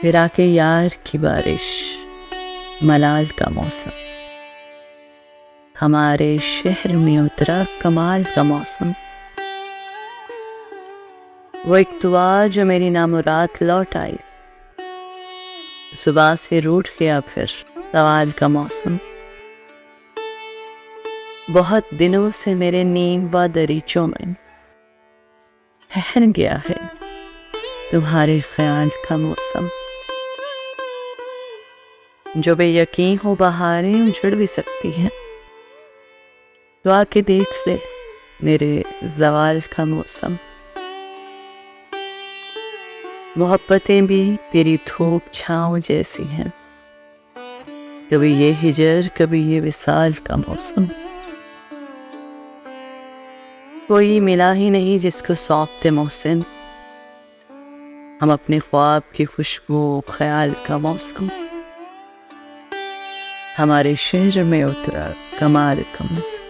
فراق یار کی بارش، ملال کا موسم، ہمارے شہر میں اترا کمال کا موسم، وہ ایک دعا جو میری نامراد لوٹ آئی، صبح سے روٹھ گیا پھر سوال کا موسم، بہت دنوں سے میرے نیند و دریچوں میں ٹھہر گیا ہے تمہارے خیال کا موسم، جو بے یقین ہو بہاریں اجڑ بھی سکتی ہیں، تو آ کے دیکھ لے میرے زوال کا موسم، محبتیں بھی تیری دھوپ چھاؤں جیسی ہیں، کبھی یہ ہجر کبھی یہ وصال کا موسم، کوئی ملا ہی نہیں جس کو سونپتے محسن، ہم اپنے خواب کی خوشبو خیال کا موسم، ہمارے شہر میں اترا کمال کا موسم۔